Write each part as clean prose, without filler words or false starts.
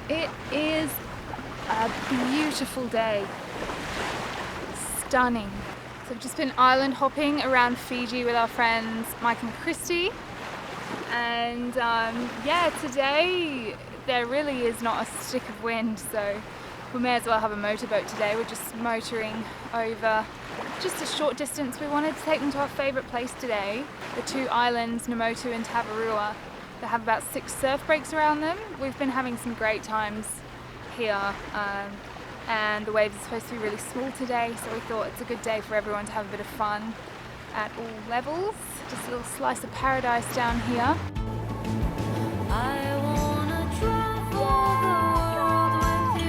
It is a beautiful day. Stunning. So we've just been island hopping around Fiji with our friends Mike and Christy. And today there really is not a stick of wind, so we may as well have a motorboat today. We're just motoring over just a short distance. We wanted to take them to our favourite place today, the two islands, Namotu and Tavarua. They have about 6 surf breaks around them. We've been having some great times here, and the waves are supposed to be really small today, so we thought it's a good day for everyone to have a bit of fun at all levels. Just a little slice of paradise down here. I wanna travel the world with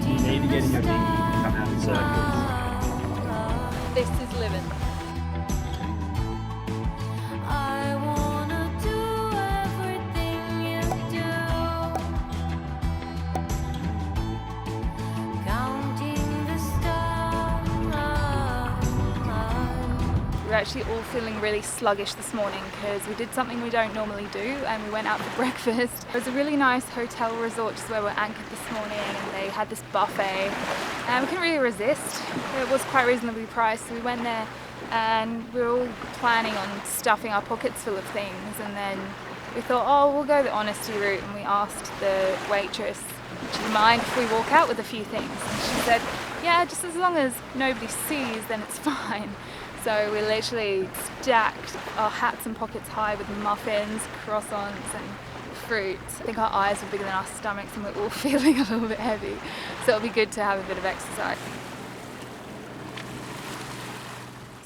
you. You need to get in your dinghy and come out in circles. This is living. I wanna do everything you do. Counting the stars. We're actually all feeling really sluggish this morning because we did something we don't normally do, and we went out for breakfast. It was a really nice hotel resort just where we're anchored this morning, and they had this buffet and we couldn't really resist. It was quite reasonably priced, so we went there and we were all planning on stuffing our pockets full of things, and then we thought, oh, we'll go the honesty route, and we asked the waitress, do you mind if we walk out with a few things? And she said, yeah, just as long as nobody sees, then it's fine. So we literally stacked our hats and pockets high with muffins, croissants and fruit. I think our eyes were bigger than our stomachs and we're all feeling a little bit heavy. So it'll be good to have a bit of exercise.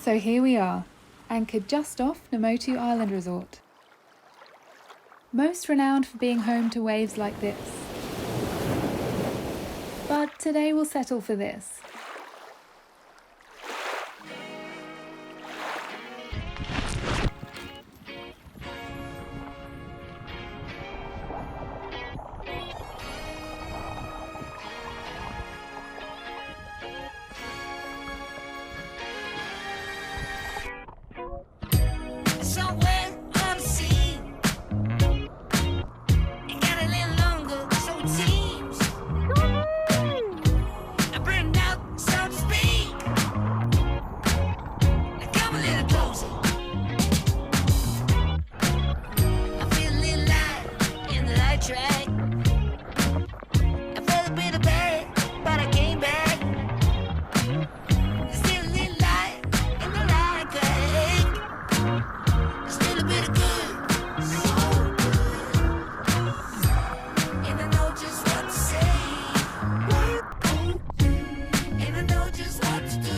So here we are, anchored just off Namotu Island Resort. Most renowned for being home to waves like this. But today we'll settle for this. Somewhere on the sea. It got a little longer, so it seems. I burned out, so to speak. Now come a little closer. I feel a little light in the light track. I felt a bit of bad, but I came back. There's still a little light in the light track. Still a bit of good, so and I know just what to say, and I know just what to do.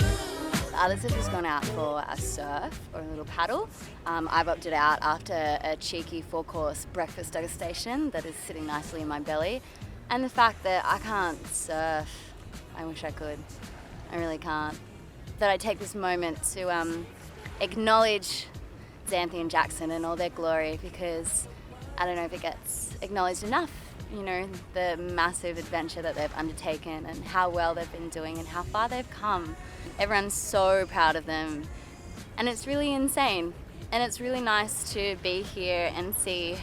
Others have just gone out for a surf or a little paddle. I've opted out after a cheeky 4-course breakfast degustation that is sitting nicely in my belly. And the fact that I can't surf, I wish I could, I really can't. That I take this moment to acknowledge Xanthe and Jackson in all their glory, because I don't know if it gets acknowledged enough, you know, the massive adventure that they've undertaken and how well they've been doing and how far they've come. Everyone's so proud of them, and it's really insane, and it's really nice to be here and see,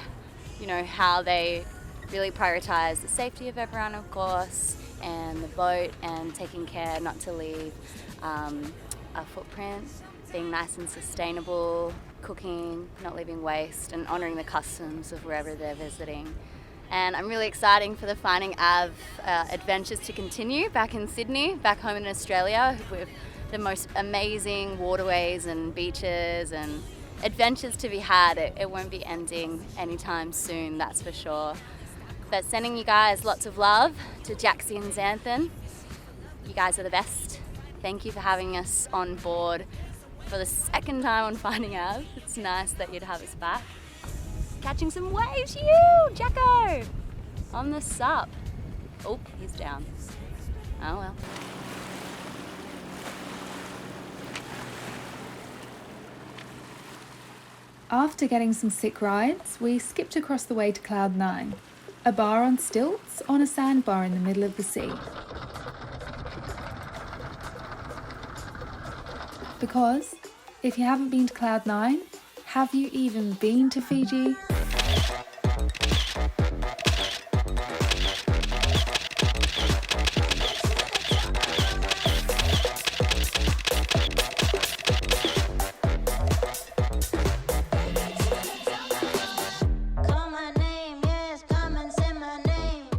you know, how they really prioritize the safety of everyone, of course, and the boat, and taking care not to leave a footprint, being nice and sustainable, cooking, not leaving waste, and honouring the customs of wherever they're visiting. And I'm really excited for the Finding Av adventures to continue back in Sydney, back home in Australia, with the most amazing waterways and beaches and adventures to be had. It won't be ending anytime soon, that's for sure. But sending you guys lots of love to Jaxie and Xanthe. You guys are the best. Thank you for having us on board for the second time on Finding Av. It's nice that you'd have us back. Catching some waves, you, Jacko! On the sup. Oh, he's down. Oh well. After getting some sick rides, we skipped across the way to Cloud 9, a bar on stilts on a sandbar in the middle of the sea. Because if you haven't been to Cloud 9, Have you even been to Fiji? Call my name, yes, come and say my name.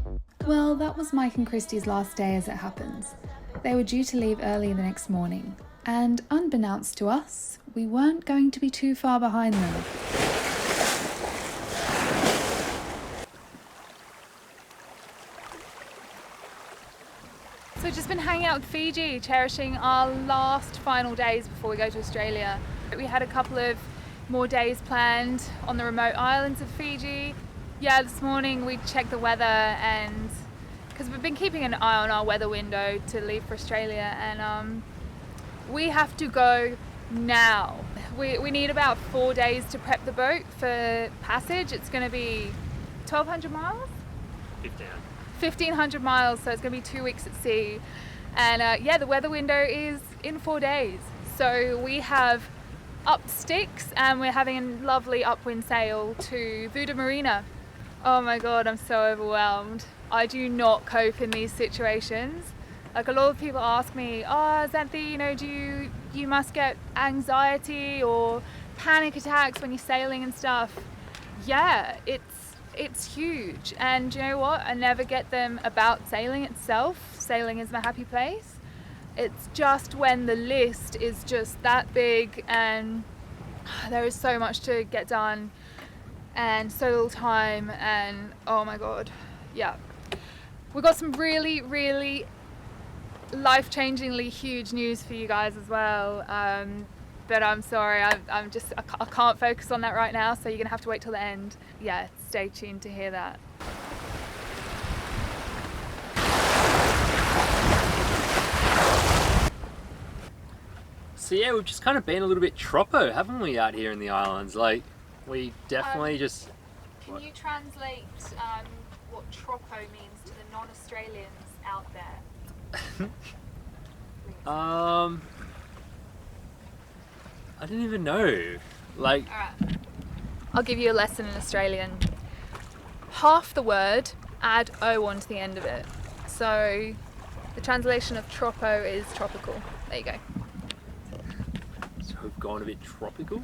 Well, that was Mike and Christy's last day as it happens. They were due to leave early the next morning, and unbeknownst to us, we weren't going to be too far behind them. So just been hanging out with Fiji, cherishing our last final days before we go to Australia. We had a couple of more days planned on the remote islands of Fiji. Yeah, this morning we checked the weather, and because we've been keeping an eye on our weather window to leave for Australia, and we have to go now. We need about 4 days to prep the boat for passage. It's going to be 1,200 miles? 1,500 miles, so it's going to be 2 weeks at sea. And yeah, the weather window is in 4 days. So we have upped sticks and we're having a lovely upwind sail to Duda Marina. Oh my God, I'm so overwhelmed. I do not cope in these situations. Like, a lot of people ask me, oh, Xanthe, you know, you must get anxiety or panic attacks when you're sailing and stuff. Yeah, it's huge. And you know what? I never get them about sailing itself. Sailing is my happy place. It's just when the list is just that big and there is so much to get done and so little time, and oh my God, yeah. We've got some really, really life-changingly huge news for you guys as well, but I'm sorry, I can't focus on that right now, so you're gonna have to wait till the end. Yeah, stay tuned to hear that. So yeah, we've just kind of been a little bit troppo, haven't we, out here in the islands? Like, we definitely just... Can you translate what troppo means to the non-Australians out there? I didn't even know. Like, Alright, I'll give you a lesson in Australian. Half the word, add O onto the end of it. So the translation of troppo is tropical. There you go. so we've gone a bit tropical.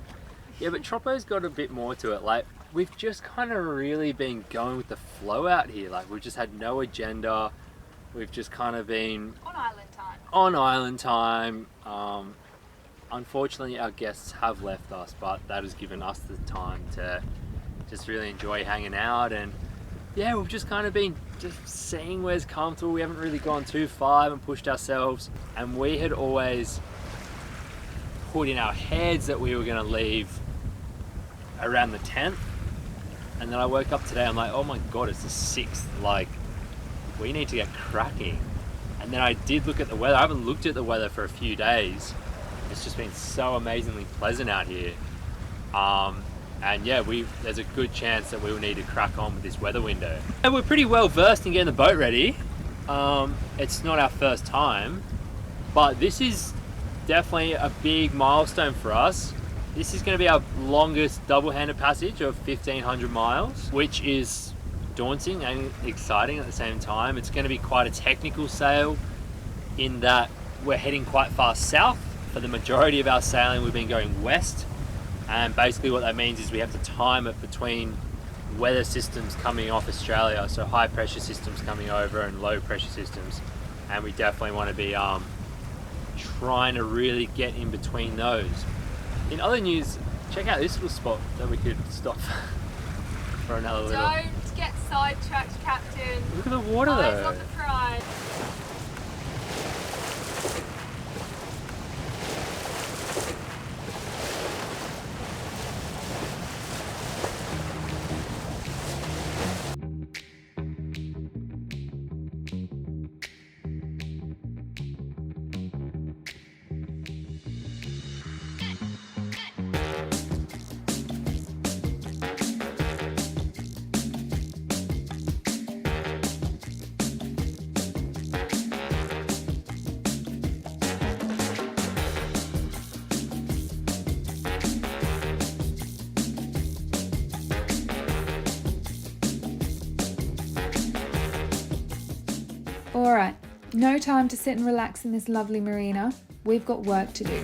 Yeah, but tropo's got a bit more to it. Like, we've just kind of really been going with the flow out here. Like, we've just had no agenda. We've just kind of been On island time. on island time. Unfortunately, our guests have left us, but that has given us the time to just really enjoy hanging out. And yeah, we've just kind of been just seeing where's comfortable. We haven't really gone too far and pushed ourselves. And we had always put in our heads that we were going to leave around the 10th. And then I woke up today, I'm like, oh my God, it's the 6th. Like, we need to get cracking. And then I did look at the weather. I haven't looked at the weather for a few days. It's just been so amazingly pleasant out here. And yeah, there's a good chance that we will need to crack on with this weather window. And we're pretty well versed in getting the boat ready. It's not our first time, but this is definitely a big milestone for us. This is going to be our longest double-handed passage of 1,500 miles, which is daunting and exciting at the same time. It's going to be quite a technical sail in that we're heading quite far south. For the majority of our sailing, we've been going west, and basically what that means is we have to time it between weather systems coming off Australia, so high pressure systems coming over and low pressure systems, and we definitely want to be trying to really get in between those. In other news, check out this little spot that we could stop for another little... Don't get sidetracked, Captain. Look at the water Eyes though. on the prize. Alright, no time to sit and relax in this lovely marina. We've got work to do.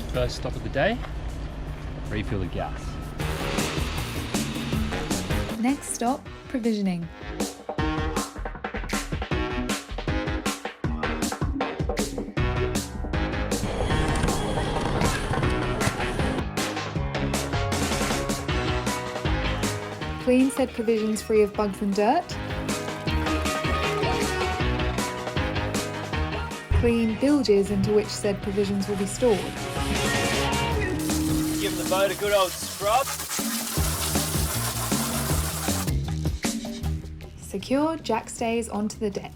First stop of the day, refill the gas. Next stop, provisioning. Clean said provisions free of bugs and dirt. Clean bilges into which said provisions will be stored. Give the boat a good old scrub. Secure jack stays onto the deck.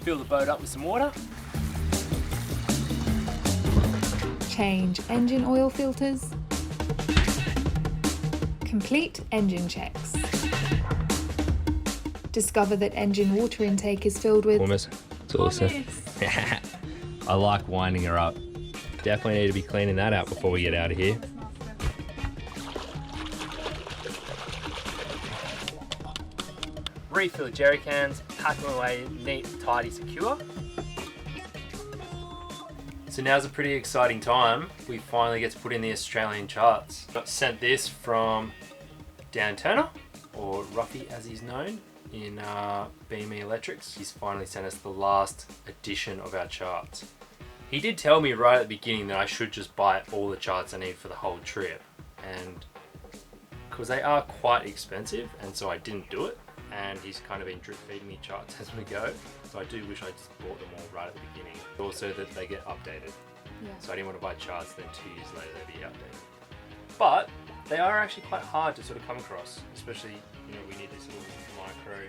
Fill the boat up with some water. Change engine oil filters. Complete engine checks. Discover that engine water intake is filled with Almost. It's awesome. I like winding her up. Definitely need to be cleaning that out before we get out of here. Refill the jerry cans, pack them away neat, tidy, secure. So now's a pretty exciting time. We finally get to put in the Australian charts. Got sent this from Dan Turner, or Ruffy as he's known, in BME Electrics. He's finally sent us the last edition of our charts. He did tell me right at the beginning that I should just buy all the charts I need for the whole trip, and because they are quite expensive, and so I didn't do it. And he's kind of been drip feeding me charts as we go, so I do wish I just bought them all right at the beginning. Also that they get updated, so I didn't want to buy charts then 2 years later they'd be updated. But they are actually quite hard to sort of come across, especially, you know, we need this little micro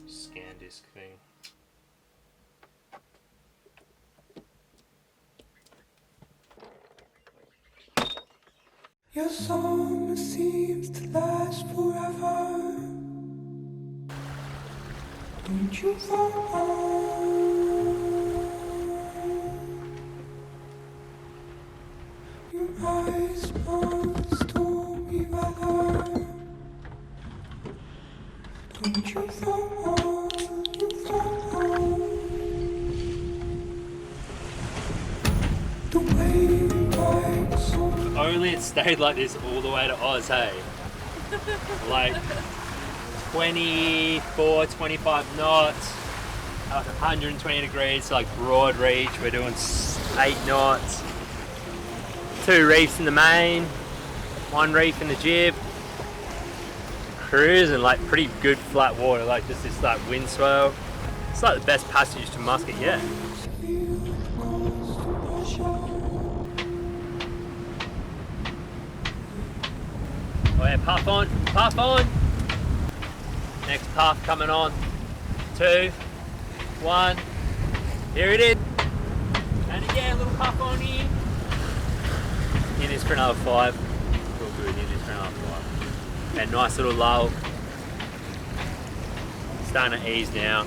scan disc thing. Your summer seems to last forever. Don't you fall? Your eyes must stormy weather. Don't you fall? You fall. The way like so. If only it stayed like this all the way to Oz, hey? Like 24, 25 knots, like 120 degrees, so like broad reach, we're doing 8 knots. 2 reefs in the main, 1 reef in the jib. Cruising like pretty good flat water, like just this like wind swell. It's like the best passage to Muscat yet. Oh yeah, puff on, puff on. Next puff coming on. 2, 1. Here it is. And again, a little puff on here. In this for another 5. Feel good, in this for another 5. And nice little lull. Starting to ease now.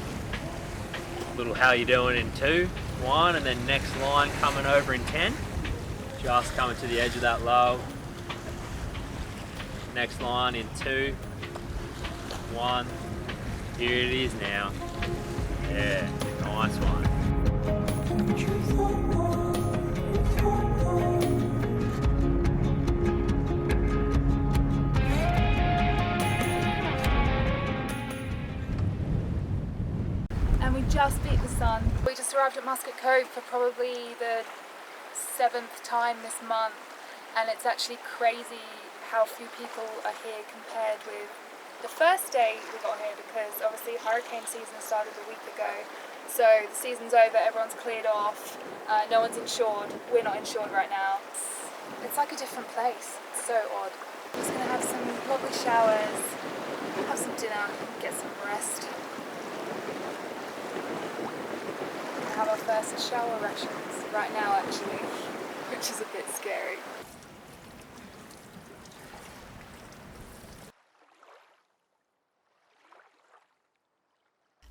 Little how you doing in 2, 1, and then next line coming over in 10. Just coming to the edge of that lull. Next line in 2, 1. Here it is now. Yeah, nice one. And we just beat the sun. We just arrived at Muscat Cove for probably the 7th time this month, and it's actually crazy how few people are here compared with the first day we got here, because obviously hurricane season started a week ago, so the season's over, everyone's cleared off, no one's insured, we're not insured right now. It's like a different place, it's so odd. I'm just going to have some lovely showers, have some dinner, get some rest. Have our first shower rations right now actually. which is a bit scary.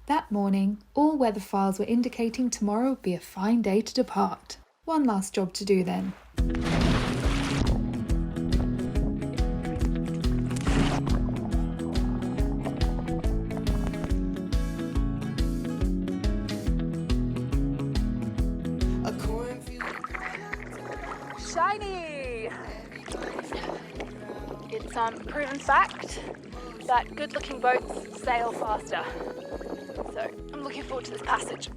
That morning, all weather files were indicating tomorrow would be a fine day to depart. One last job to do then. Shiny! It's proven fact that good-looking boats sail faster. So I'm looking forward to this passage.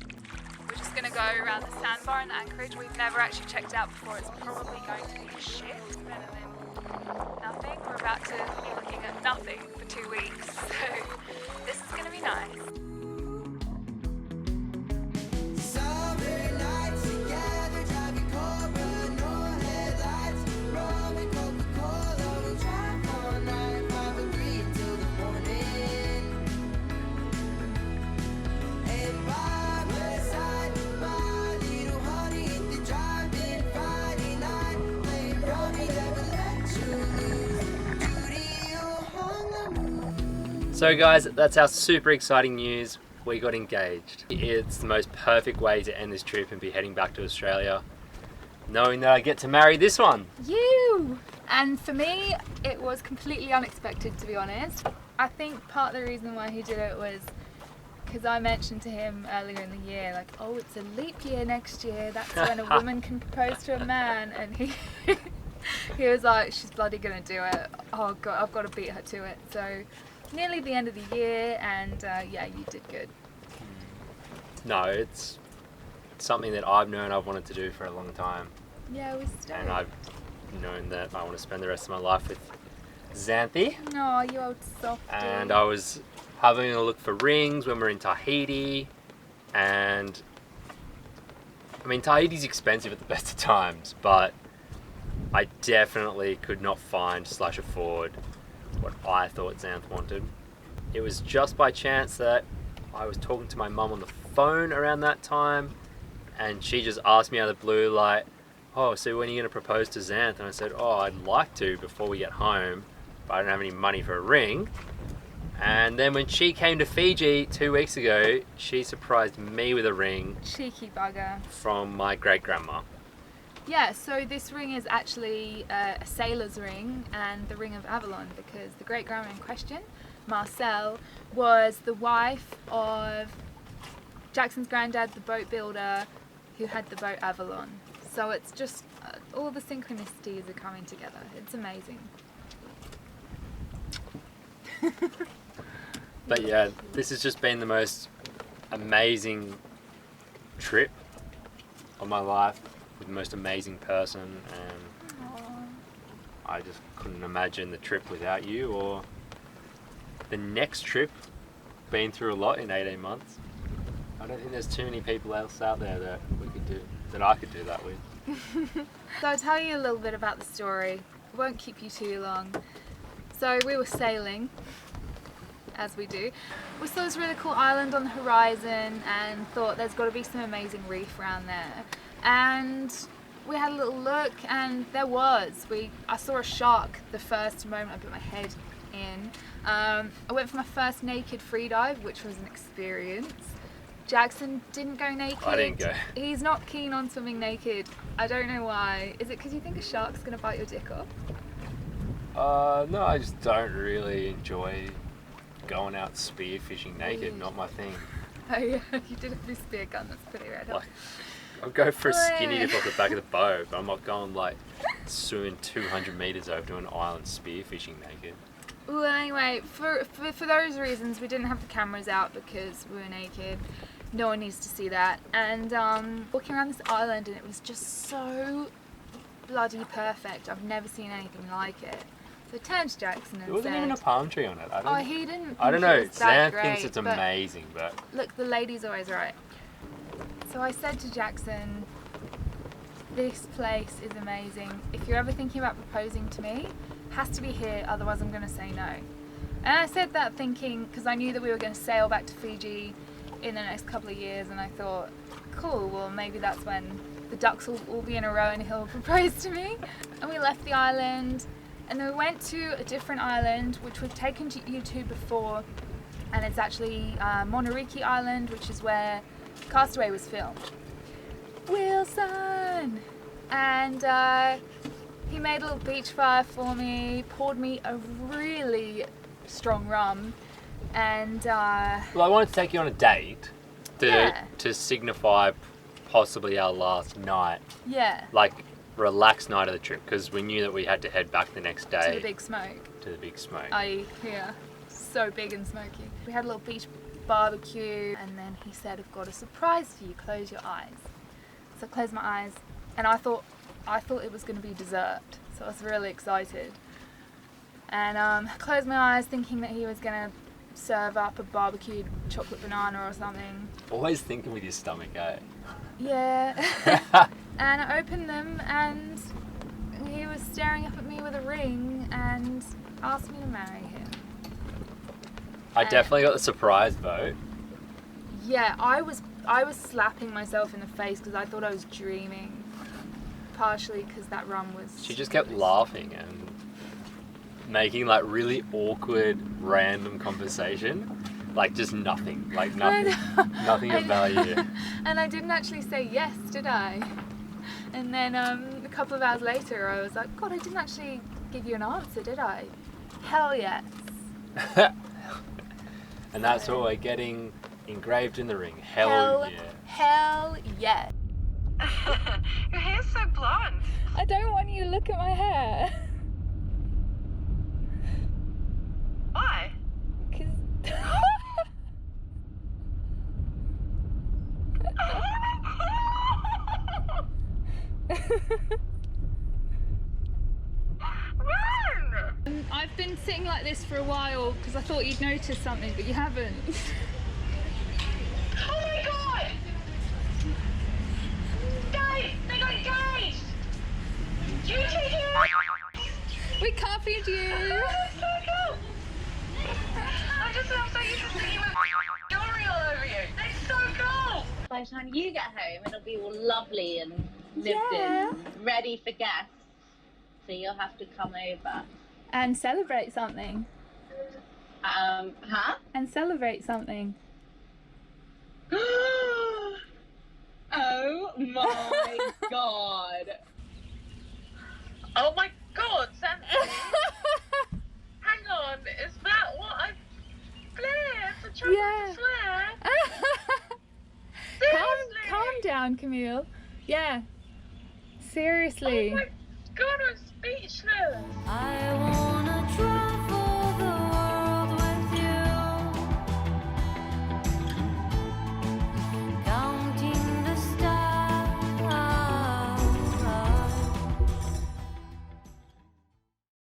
We're just going to go around the sandbar in Anchorage. We've never actually checked out before. It's probably going to be a shit better than nothing. We're about to be looking at nothing for 2 weeks. So this is going to be nice. So guys, that's our super exciting news. We got engaged. It's the most perfect way to end this trip and be heading back to Australia, knowing that I get to marry this one. You! And for me, it was completely unexpected, to be honest. I think part of the reason why he did it was because I mentioned to him earlier in the year, like, oh, it's a leap year next year. That's when a woman can propose to a man. And he was like, she's bloody gonna do it. Oh God, I've got to beat her to it. So nearly the end of the year, and yeah, you did good. No, it's something that I've known I've wanted to do for a long time. Yeah, it was stoked. And I've known that I want to spend the rest of my life with Xanthe. Oh, you old softy. And I was having a look for rings when we were in Tahiti, and I mean, Tahiti's expensive at the best of times, but I definitely could not find / afford what I thought Xanthe wanted. It was just by chance that I was talking to my mum on the phone around that time, and she just asked me out of the blue, like, oh, so when are you going to propose to Xanthe? And I said, oh, I'd like to before we get home, but I don't have any money for a ring. And then when she came to Fiji 2 weeks ago, she surprised me with a ring. Cheeky bugger. From my great-grandma. Yeah, so this ring is actually a sailor's ring and the ring of Avalon, because the great-grandma in question, Marcel, was the wife of Jackson's granddad, the boat builder, who had the boat Avalon. So it's just, all the synchronicities are coming together. It's amazing. But yeah, this has just been the most amazing trip of my life, with the most amazing person, and I just couldn't imagine the trip without you, or the next trip. Been through a lot in 18 months. I don't think there's too many people else out there that we could do, that I could do that with. So I'll tell you a little bit about the story. It won't keep you too long. So we were sailing, as we do. We saw this really cool island on the horizon and thought there's got to be some amazing reef around there. And we had a little look, and there was. I saw a shark the first moment I put my head in. I went for my first naked free dive, which was an experience. Jackson didn't go naked. I didn't go. He's not keen on swimming naked. I don't know why. Is it because you think a shark's going to bite your dick off? No, I just don't really enjoy going out spearfishing naked. Not my thing. Oh yeah, you did have a spear gun. That's pretty rad. Like, I'll go for a skinny dip off the back of the boat, but I'm not going like swimming 200 meters over to an island spearfishing naked. Well, anyway, for those reasons, we didn't have the cameras out because we were naked. No one needs to see that. And walking around this island, and it was just so bloody perfect. I've never seen anything like it. So I turned to Jackson and There wasn't said, even a palm tree on it. he didn't. I don't think know. it was that Xanthe thinks great, it's but amazing, but look, the lady's always right. So I said to Jackson, this place is amazing. If you're ever thinking about proposing to me, it has to be here, otherwise I'm going to say no. And I said that thinking, because I knew that we were going to sail back to Fiji in the next couple of years, and I thought, cool, well maybe that's when the ducks will all be in a row and he'll propose to me. And we left the island and then we went to a different island which we've taken you to before, and it's actually Monteriki Island, which is where Castaway was filmed. Wilson! And he made a little beach fire for me, poured me a really strong rum, and Well, I wanted to take you on a date to signify possibly our last night, like relaxed night of the trip, because we knew that we had to head back the next day. to the big smoke. To the big smoke. Yeah, so big and smoky. We had a little beach barbecue, and then he said, "I've got a surprise for you, close your eyes." So I closed my eyes, and I thought it was going to be dessert, so I was really excited. And I closed my eyes thinking that he was going to serve up a barbecued chocolate banana or something. Always thinking with your stomach, eh? Yeah. And I opened them and he was staring up at me with a ring and asked me to marry him. I definitely got the surprise vote. Yeah, I was slapping myself in the face because I thought I was dreaming. Partially because that rum was... She just kept laughing and making like really awkward random conversation. Like just nothing. Like nothing. Nothing of value. And I didn't actually say yes, did I? And then a couple of hours later I was like, God, I didn't actually give you an answer, did I? Hell yes. And that's what we're getting engraved in the ring. Hell yeah. Hell yes. Your hair's so blonde. I don't want you to look at my hair. Why? Because... Run! I've been sitting like this for a while because I thought you'd notice something, but you haven't. Oh my god! Guys, they got engaged! You take it! We copied you! That's so cool! I just feel so used to seeing with jewelry all over you. That's so cool! By the time you get home, it'll be all lovely and lived Yeah. in, ready for guests. So you'll have to come over. And celebrate something. Huh? And celebrate something. Oh my god. Oh my god, Xanthe! Hang on, is that what I swear? For chocolate Yeah. to swear? Seriously? Calm down, Camille. Yeah. Seriously. Oh my god, I'm speechless! I wanna drive